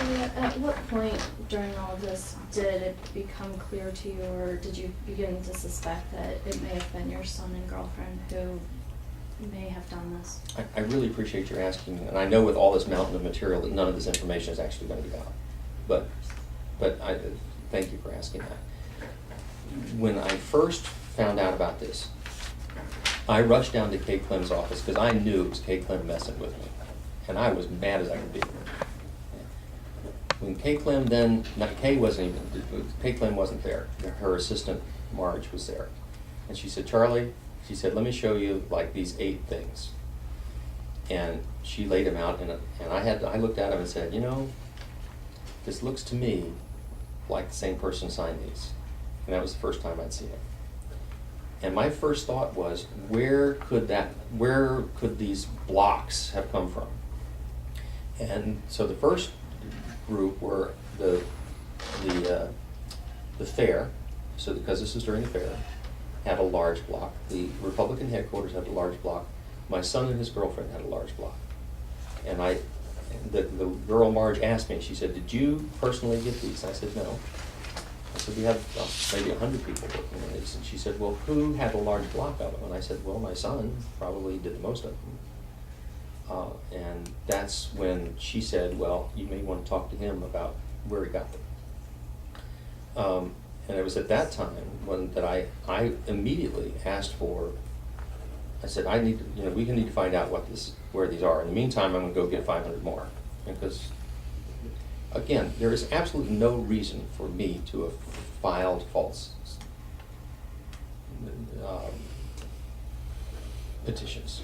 Julia, at what point during all of this did it become clear to you, or did you begin to suspect that it may have been your son and girlfriend who may have done this? I really appreciate your asking, and I know with all this mountain of material that none of this information is actually going to be out. But I thank you for asking that. When I first found out about this, I rushed down to Kay Clem's office because I knew it was Kay Clem messing with me, and I was mad as I could be. When Kay Clem then, Kay Clem wasn't there. Her assistant Marge was there, and she said, "Charlie," she said, "let me show you like these 8 things." And she laid them out, and I looked at them and said, "You know, this looks to me like the same person signed these." And that was the first time I'd seen it. And my first thought was, where could these blocks have come from? And so the first group were the fair, so because this was during the fair, had a large block. The Republican headquarters had a large block. My son and his girlfriend had a large block. And the girl Marge asked me, she said, "Did you personally get these?" I said, "No." I said, "We have maybe 100 people working on these." And she said, "Well, who had a large block of them?" And I said, "Well, my son probably did the most of them." And that's when she said, "Well, you may want to talk to him about where he got them." And it was at that time that I immediately asked for, I said, we need to find out where these are. In the meantime, I'm going to go get 500 more. Because, again, there is absolutely no reason for me to have filed false petitions.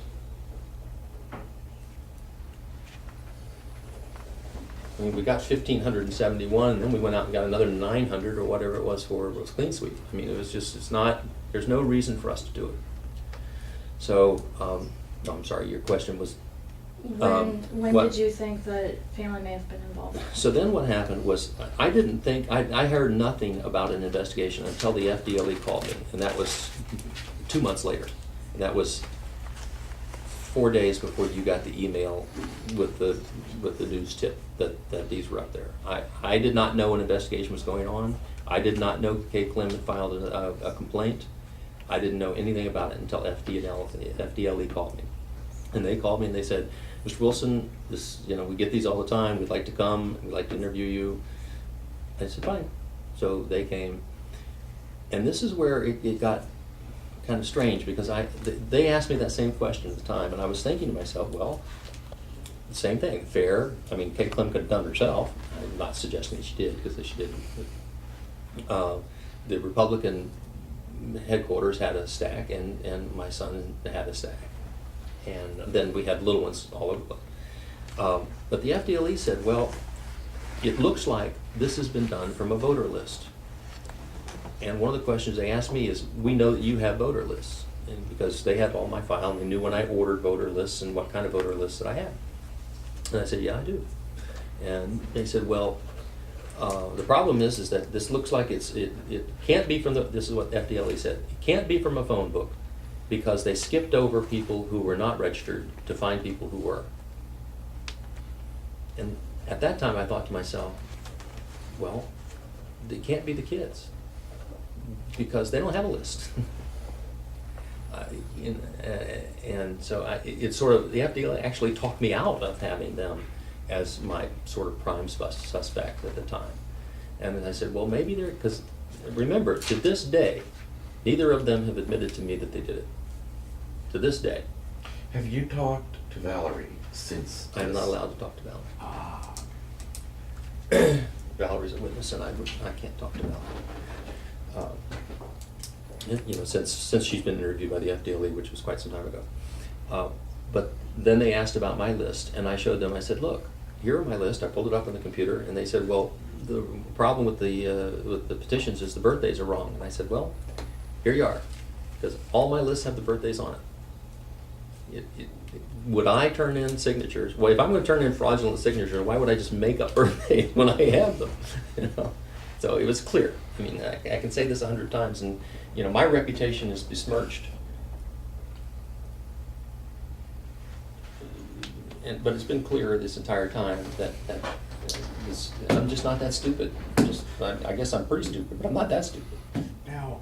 I mean, we got 1,571, and then we went out and got another 900 or whatever it was for clean sweep. I mean, there's no reason for us to do it. So, no, I'm sorry, your question was? When did you think that family may have been involved? So then what happened was, I heard nothing about an investigation until the FDLE called me, and that was 2 months later. And that was 4 days before you got the email with the news tip that these were up there. I did not know an investigation was going on. I did not know Kay Clem had filed a complaint. I didn't know anything about it until FDLE called me. And they called me and they said, "Mr. Wilson, we get these all the time. We'd like to come. We'd like to interview you." I said, "Fine." So they came. And this is where it got kind of strange, because they asked me that same question at the time, and I was thinking to myself, well, the same thing, fair. I mean, Kay Clem could have done it herself. I'm not suggesting that she did, because she didn't. The Republican headquarters had a stack, and my son had a stack. And then we had little ones all over the place. But the FDLE said, well, it looks like this has been done from a voter list. And one of the questions they asked me is, we know that you have voter lists. And because they had all my file, and they knew when I ordered voter lists and what kind of voter lists that I had. And I said, yeah, I do. And they said, well, the problem is that this looks like it can't be from this is what FDLE said, it can't be from a phone book, because they skipped over people who were not registered to find people who were. And at that time I thought to myself, well, it can't be the kids, because they don't have a list. And so it's sort of, the FDA actually talked me out of having them as my sort of prime suspect at the time. And then I said, well, maybe they're, because remember, to this day, neither of them have admitted to me that they did it. To this day. Have you talked to Valerie since? I'm not allowed to talk to Valerie. Ah. Valerie's a witness, and I can't talk to Valerie. Since she's been interviewed by the FDLE, which was quite some time ago. But then they asked about my list, and I showed them. I said, look, here are my list. I pulled it up on the computer, and they said, well, the problem with the petitions is the birthdays are wrong. And I said, well, here you are, because all my lists have the birthdays on it. Would I turn in signatures? Well, if I'm going to turn in fraudulent signatures, why would I just make up birthdays when I have them? So it was clear. I mean, I can say this 100 times, and my reputation is besmirched. But it's been clear this entire time that this I'm just not that stupid. I guess I'm pretty stupid, but I'm not that stupid. Now,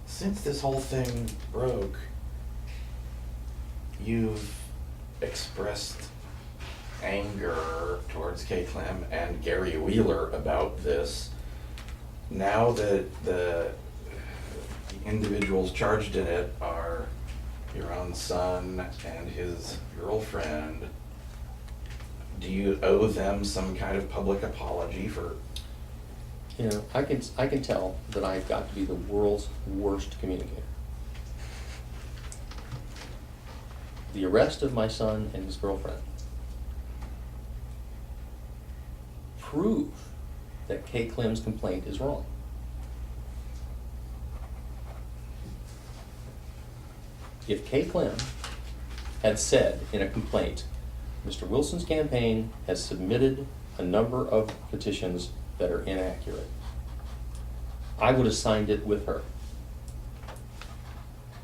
since this whole thing broke, you've expressed anger towards Kay Clem and Gary Wheeler about this. Now that the individuals charged in it are your own son and his girlfriend, do you owe them some kind of public apology for? You know, I can tell that I've got to be the world's worst communicator. The arrest of my son and his girlfriend prove that Kay Clem's complaint is wrong. If Kay Clem had said in a complaint, Mr. Wilson's campaign has submitted a number of petitions that are inaccurate, I would have signed it with her.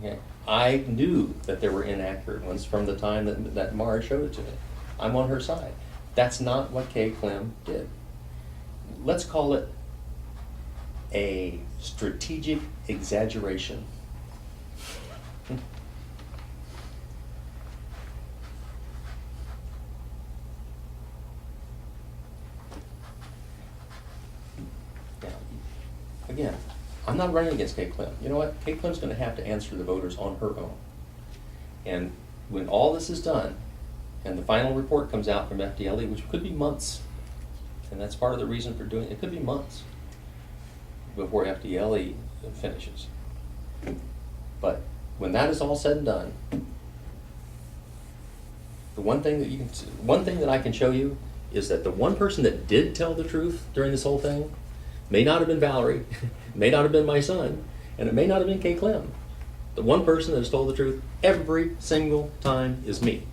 Okay? I knew that there were inaccurate ones from the time that Mara showed it to me. I'm on her side. That's not what Kay Clem did. Let's call it a strategic exaggeration. Now, again, I'm not running against Kay Clem. You know what? Kay Clem's going to have to answer the voters on her own. And when all this is done, and the final report comes out from FDLE, which could be months, and that's part of the reason for doing it, it could be months before FDLE finishes. But when that is all said and done, the one thing that I can show you is that the one person that did tell the truth during this whole thing may not have been Valerie, may not have been my son, and it may not have been Kay Clem. The one person that has told the truth every single time is me.